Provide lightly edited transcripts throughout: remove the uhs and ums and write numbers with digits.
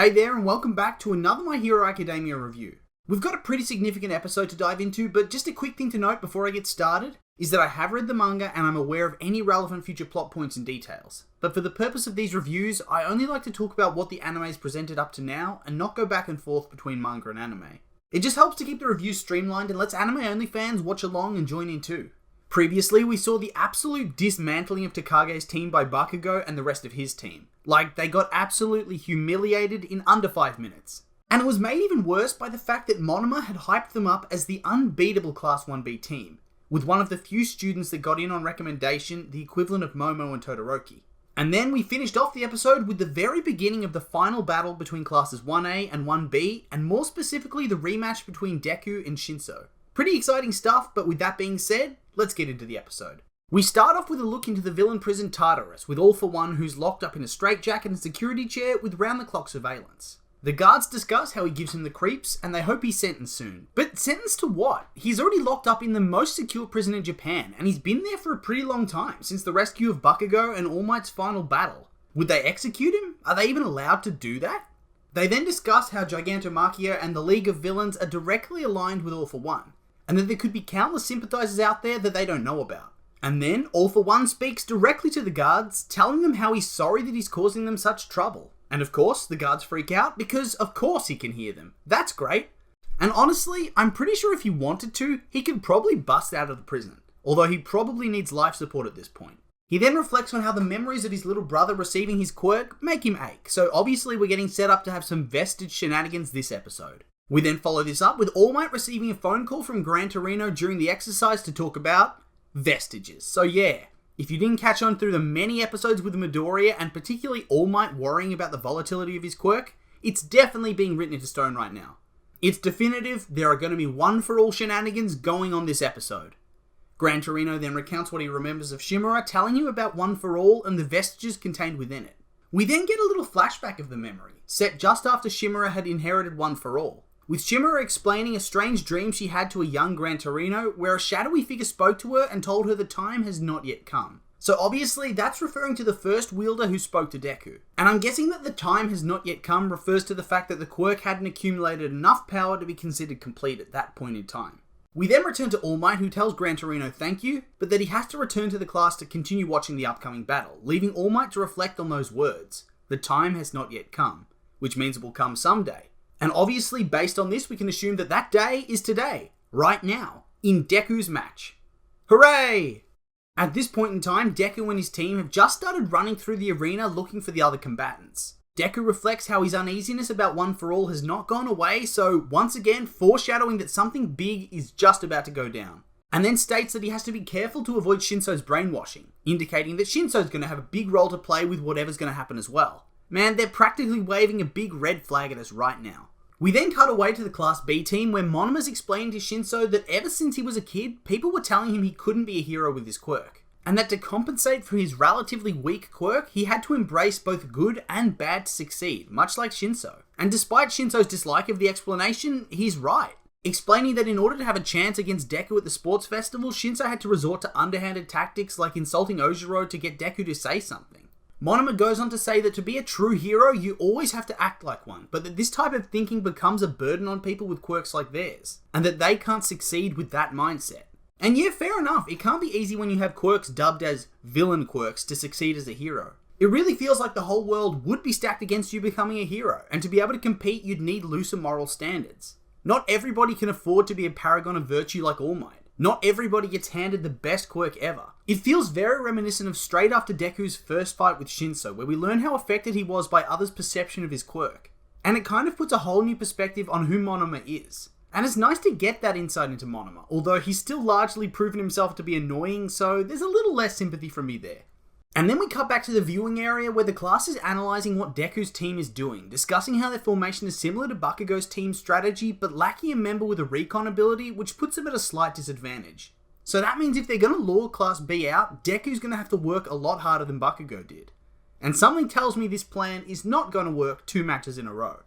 Hey there and welcome back to another My Hero Academia review. We've got a pretty significant episode to dive into, but just a quick thing to note before I get started is that I have read the manga and I'm aware of any relevant future plot points and details. But for the purpose of these reviews, I only like to talk about what the anime is presented up to now and not go back and forth between manga and anime. It just helps to keep the reviews streamlined and lets anime-only fans watch along and join in too. Previously, we saw the absolute dismantling of Takage's team by Bakugo and the rest of his team. Like, they got absolutely humiliated in under 5 minutes. And it was made even worse by the fact that Monoma had hyped them up as the unbeatable Class 1B team, with one of the few students that got in on recommendation, the equivalent of Momo and Todoroki. And then we finished off the episode with the very beginning of the final battle between Classes 1A and 1B, and more specifically the rematch between Deku and Shinso. Pretty exciting stuff, but with that being said, let's get into the episode. We start off with a look into the villain prison Tartarus, with All For One who's locked up in a straitjacket and security chair with round-the-clock surveillance. The guards discuss how he gives him the creeps, and they hope he's sentenced soon. But sentenced to what? He's already locked up in the most secure prison in Japan, and he's been there for a pretty long time, since the rescue of Bakugo and All Might's final battle. Would they execute him? Are they even allowed to do that? They then discuss how Gigantomachia and the League of Villains are directly aligned with All For One, and that there could be countless sympathizers out there that they don't know about. And then, All For One speaks directly to the guards, telling them how he's sorry that he's causing them such trouble. And of course, the guards freak out because of course he can hear them. That's great. And honestly, I'm pretty sure if he wanted to, he could probably bust out of the prison. Although he probably needs life support at this point. He then reflects on how the memories of his little brother receiving his quirk make him ache. So obviously we're getting set up to have some Vestige shenanigans this episode. We then follow this up with All Might receiving a phone call from Gran Torino during the exercise to talk about Vestiges. So yeah, if you didn't catch on through the many episodes with Midoriya and particularly All Might worrying about the volatility of his quirk, it's definitely being written into stone right now. It's definitive, there are going to be one-for-all shenanigans going on this episode. Gran Torino then recounts what he remembers of Shimura, telling him about One For All and the vestiges contained within it. We then get a little flashback of the memory, set just after Shimura had inherited One For All, with Shimura explaining a strange dream she had to a young Gran Torino where a shadowy figure spoke to her and told her the time has not yet come. So obviously that's referring to the first wielder who spoke to Deku. And I'm guessing that the time has not yet come refers to the fact that the quirk hadn't accumulated enough power to be considered complete at that point in time. We then return to All Might, who tells Gran Torino thank you, but that he has to return to the class to continue watching the upcoming battle, leaving All Might to reflect on those words. The time has not yet come, which means it will come someday. And obviously, based on this, we can assume that that day is today, right now, in Deku's match. Hooray! At this point in time, Deku and his team have just started running through the arena looking for the other combatants. Deku reflects how his uneasiness about One For All has not gone away, so once again foreshadowing that something big is just about to go down. And then states that he has to be careful to avoid Shinso's brainwashing, indicating that Shinso's going to have a big role to play with whatever's going to happen as well. Man, they're practically waving a big red flag at us right now. We then cut away to the Class B team where Monoma's explained to Shinso that ever since he was a kid, people were telling him he couldn't be a hero with his quirk. And that to compensate for his relatively weak quirk, he had to embrace both good and bad to succeed, much like Shinso. And despite Shinso's dislike of the explanation, he's right. Explaining that in order to have a chance against Deku at the sports festival, Shinso had to resort to underhanded tactics like insulting Ojiro to get Deku to say something. Monoma goes on to say that to be a true hero, you always have to act like one, but that this type of thinking becomes a burden on people with quirks like theirs, and that they can't succeed with that mindset. And yeah, fair enough, it can't be easy when you have quirks dubbed as villain quirks to succeed as a hero. It really feels like the whole world would be stacked against you becoming a hero, and to be able to compete you'd need looser moral standards. Not everybody can afford to be a paragon of virtue like All Might. Not everybody gets handed the best quirk ever. It feels very reminiscent of straight after Deku's first fight with Shinso, where we learn how affected he was by others' perception of his quirk. And it kind of puts a whole new perspective on who Monoma is. And it's nice to get that insight into Monoma, although he's still largely proven himself to be annoying, so there's a little less sympathy from me there. And then we cut back to the viewing area where the class is analysing what Deku's team is doing, discussing how their formation is similar to Bakugo's team's strategy, but lacking a member with a recon ability, which puts them at a slight disadvantage. So that means if they're going to lure Class B out, Deku's going to have to work a lot harder than Bakugo did. And something tells me this plan is not going to work 2 matches in a row.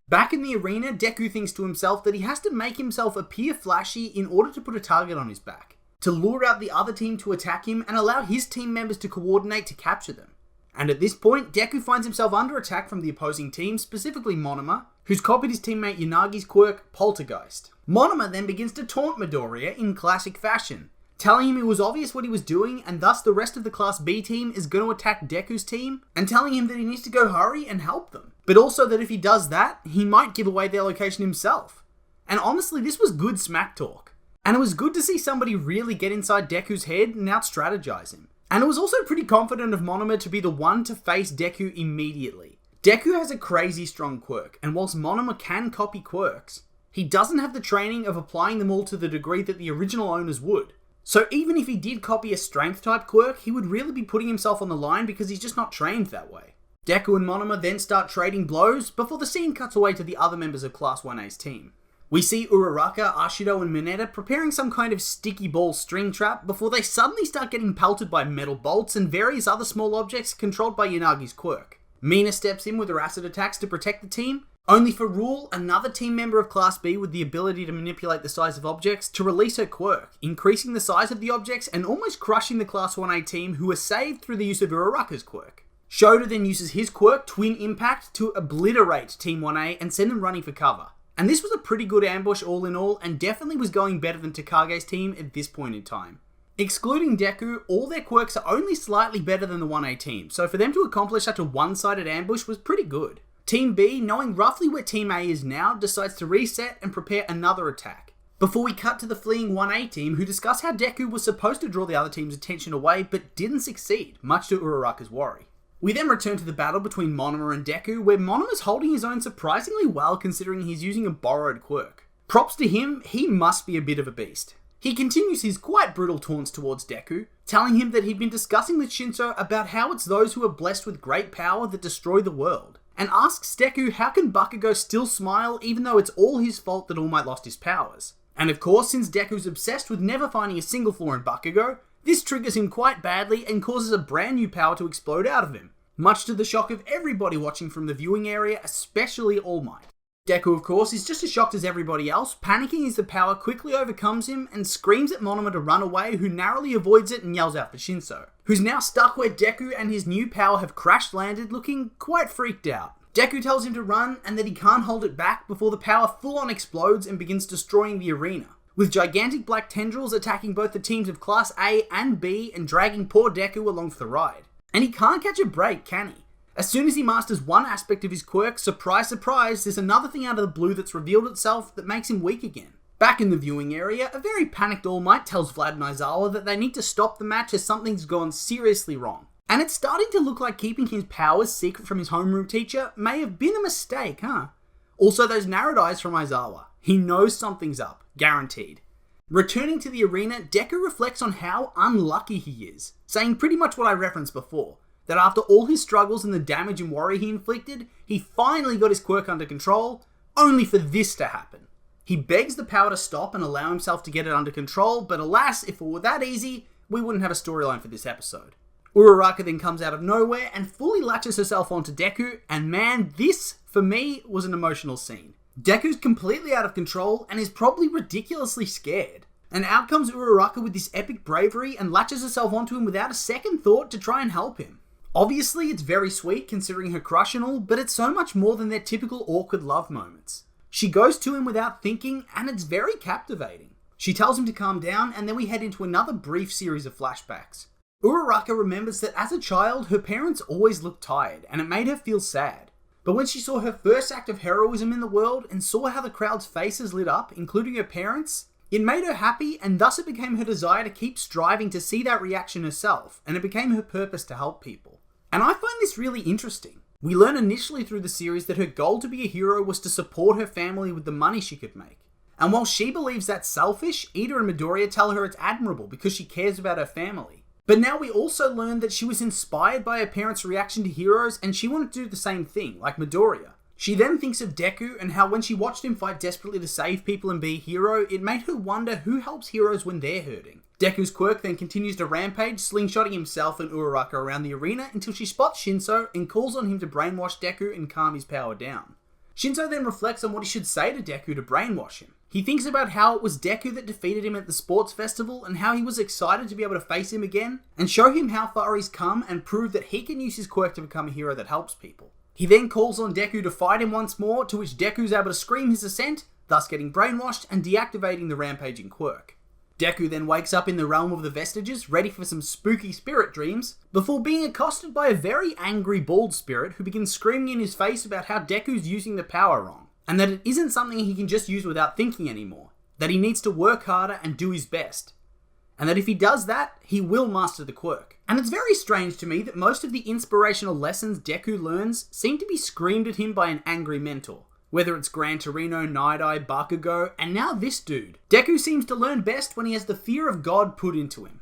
Back in the arena, Deku thinks to himself that he has to make himself appear flashy in order to put a target on his back, to lure out the other team to attack him and allow his team members to coordinate to capture them. And at this point, Deku finds himself under attack from the opposing team, specifically Monoma, who's copied his teammate Yanagi's quirk, Poltergeist. Monoma then begins to taunt Midoriya in classic fashion, telling him it was obvious what he was doing and thus the rest of the Class B team is going to attack Deku's team, and telling him that he needs to go hurry and help them. But also that if he does that, he might give away their location himself. And honestly, this was good smack talk. And it was good to see somebody really get inside Deku's head and out-strategize him. And it was also pretty confident of Monoma to be the one to face Deku immediately. Deku has a crazy strong quirk, and whilst Monoma can copy quirks, he doesn't have the training of applying them all to the degree that the original owners would. So even if he did copy a strength type quirk, he would really be putting himself on the line because he's just not trained that way. Deku and Monoma then start trading blows before the scene cuts away to the other members of Class 1A's team. We see Uraraka, Ashido and Mineta preparing some kind of sticky ball string trap before they suddenly start getting pelted by metal bolts and various other small objects controlled by Yanagi's quirk. Mina steps in with her acid attacks to protect the team, only for Rule, another team member of Class B with the ability to manipulate the size of objects, to release her quirk, increasing the size of the objects and almost crushing the Class 1A team who are saved through the use of Uraraka's quirk. Shoda then uses his quirk, Twin Impact, to obliterate Team 1A and send them running for cover. And this was a pretty good ambush all in all, and definitely was going better than Takage's team at this point in time. Excluding Deku, all their quirks are only slightly better than the 1A team, so for them to accomplish such a one-sided ambush was pretty good. Team B, knowing roughly where Team A is now, decides to reset and prepare another attack. Before we cut to the fleeing 1A team, who discuss how Deku was supposed to draw the other team's attention away, but didn't succeed, much to Uraraka's worry. We then return to the battle between Monoma and Deku, where Monoma's holding his own surprisingly well considering he's using a borrowed quirk. Props to him, he must be a bit of a beast. He continues his quite brutal taunts towards Deku, telling him that he'd been discussing with Shinso about how it's those who are blessed with great power that destroy the world, and asks Deku how can Bakugo still smile even though it's all his fault that All Might lost his powers. And of course, since Deku's obsessed with never finding a single flaw in Bakugo, this triggers him quite badly and causes a brand new power to explode out of him, much to the shock of everybody watching from the viewing area, especially All Might. Deku, of course, is just as shocked as everybody else, panicking as the power quickly overcomes him and screams at Monoma to run away, who narrowly avoids it and yells out for Shinso, who's now stuck where Deku and his new power have crash-landed, looking quite freaked out. Deku tells him to run and that he can't hold it back before the power full-on explodes and begins destroying the arena, with gigantic black tendrils attacking both the teams of Class A and B and dragging poor Deku along for the ride. And he can't catch a break, can he? As soon as he masters one aspect of his quirk, surprise surprise, there's another thing out of the blue that's revealed itself that makes him weak again. Back in the viewing area, a very panicked All Might tells Vlad and Aizawa that they need to stop the match as something's gone seriously wrong. And it's starting to look like keeping his powers secret from his homeroom teacher may have been a mistake, huh? Also, those narrowed eyes from Aizawa. He knows something's up, guaranteed. Returning to the arena, Deku reflects on how unlucky he is, saying pretty much what I referenced before, that after all his struggles and the damage and worry he inflicted, he finally got his quirk under control, only for this to happen. He begs the power to stop and allow himself to get it under control, but alas, if it were that easy, we wouldn't have a storyline for this episode. Uraraka then comes out of nowhere and fully latches herself onto Deku, and man, this, for me, was an emotional scene. Deku's completely out of control and is probably ridiculously scared. And out comes Uraraka with this epic bravery and latches herself onto him without a second thought to try and help him. Obviously, it's very sweet considering her crush and all, but it's so much more than their typical awkward love moments. She goes to him without thinking, and it's very captivating. She tells him to calm down, and then we head into another brief series of flashbacks. Uraraka remembers that as a child, her parents always looked tired, and it made her feel sad. But when she saw her first act of heroism in the world and saw how the crowd's faces lit up, including her parents, it made her happy, and thus it became her desire to keep striving to see that reaction herself, and it became her purpose to help people. And I find this really interesting. We learn initially through the series that her goal to be a hero was to support her family with the money she could make. And while she believes that's selfish, Ida and Midoriya tell her it's admirable because she cares about her family. But now we also learn that she was inspired by her parents' reaction to heroes and she wanted to do the same thing, like Midoriya. She then thinks of Deku and how when she watched him fight desperately to save people and be a hero, it made her wonder who helps heroes when they're hurting. Deku's quirk then continues to rampage, slingshotting himself and Uraraka around the arena until she spots Shinso and calls on him to brainwash Deku and calm his power down. Shinso then reflects on what he should say to Deku to brainwash him. He thinks about how it was Deku that defeated him at the sports festival and how he was excited to be able to face him again and show him how far he's come and prove that he can use his quirk to become a hero that helps people. He then calls on Deku to fight him once more, to which Deku's able to scream his assent, thus getting brainwashed and deactivating the rampaging quirk. Deku then wakes up in the realm of the Vestiges, ready for some spooky spirit dreams, before being accosted by a very angry bald spirit who begins screaming in his face about how Deku's using the power wrong, and that it isn't something he can just use without thinking anymore, that he needs to work harder and do his best, and that if he does that, he will master the quirk. And it's very strange to me that most of the inspirational lessons Deku learns seem to be screamed at him by an angry mentor. Whether it's Gran Torino, Night-Eye, Bakugo, and now this dude. Deku seems to learn best when he has the fear of God put into him.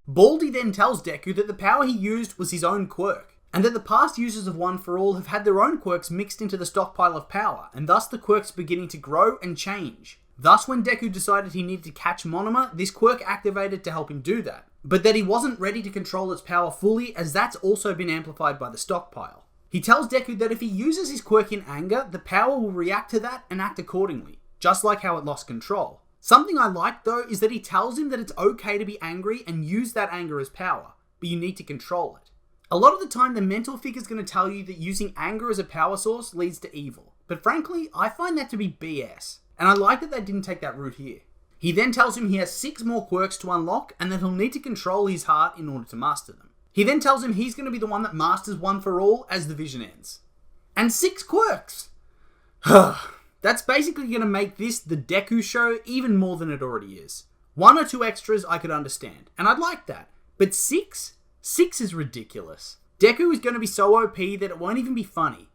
Baldy then tells Deku that the power he used was his own quirk, and that the past users of One For All have had their own quirks mixed into the stockpile of power, and thus the quirk's beginning to grow and change. Thus, when Deku decided he needed to catch Monoma, this quirk activated to help him do that, but that he wasn't ready to control its power fully, as that's also been amplified by the stockpile. He tells Deku that if he uses his quirk in anger, the power will react to that and act accordingly, just like how it lost control. Something I like though is that he tells him that it's okay to be angry and use that anger as power, but you need to control it. A lot of the time the mental figure's going to tell you that using anger as a power source leads to evil, but frankly I find that to be BS, and I like that they didn't take that route here. He then tells him he has 6 more quirks to unlock and that he'll need to control his heart in order to master them. He then tells him he's going to be the one that masters One For All as the vision ends. And 6 quirks! That's basically going to make this the Deku show even more than it already is. 1 or 2 extras I could understand, and I'd like that. But 6? 6 is ridiculous. Deku is going to be so OP that it won't even be funny.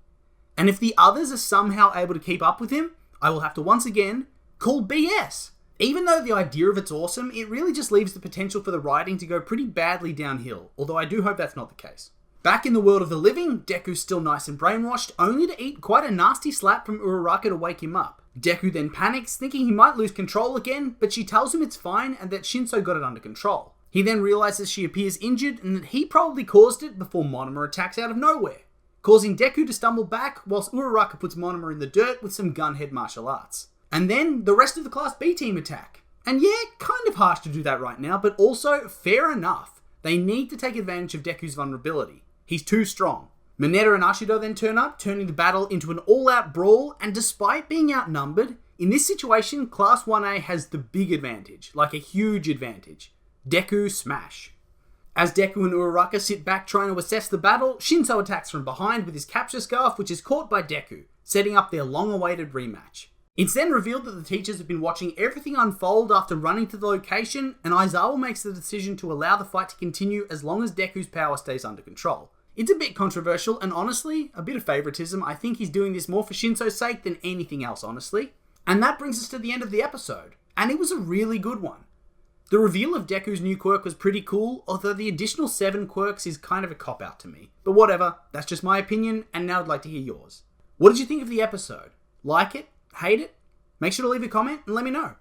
And if the others are somehow able to keep up with him, I will have to once again call BS. Even though the idea of it's awesome, it really just leaves the potential for the writing to go pretty badly downhill, although I do hope that's not the case. Back in the world of the living, Deku's still nice and brainwashed, only to eat quite a nasty slap from Uraraka to wake him up. Deku then panics, thinking he might lose control again, but she tells him it's fine and that Shinso got it under control. He then realizes she appears injured and that he probably caused it before Monoma attacks out of nowhere, causing Deku to stumble back whilst Uraraka puts Monoma in the dirt with some gunhead martial arts. And then the rest of the Class B team attack. And yeah, kind of harsh to do that right now, but also fair enough. They need to take advantage of Deku's vulnerability. He's too strong. Mineta and Ashido then turn up, turning the battle into an all-out brawl, and despite being outnumbered, in this situation, Class 1A has the big advantage, like a huge advantage. Deku smash. As Deku and Uraraka sit back trying to assess the battle, Shinso attacks from behind with his capture scarf, which is caught by Deku, setting up their long-awaited rematch. It's then revealed that the teachers have been watching everything unfold after running to the location, and Aizawa makes the decision to allow the fight to continue as long as Deku's power stays under control. It's a bit controversial, and honestly, a bit of favoritism. I think he's doing this more for Shinso's sake than anything else, honestly. And that brings us to the end of the episode, and it was a really good one. The reveal of Deku's new quirk was pretty cool, although the additional 7 quirks is kind of a cop-out to me. But whatever, that's just my opinion, and now I'd like to hear yours. What did you think of the episode? Like it? Hate it? Make sure to leave a comment and let me know.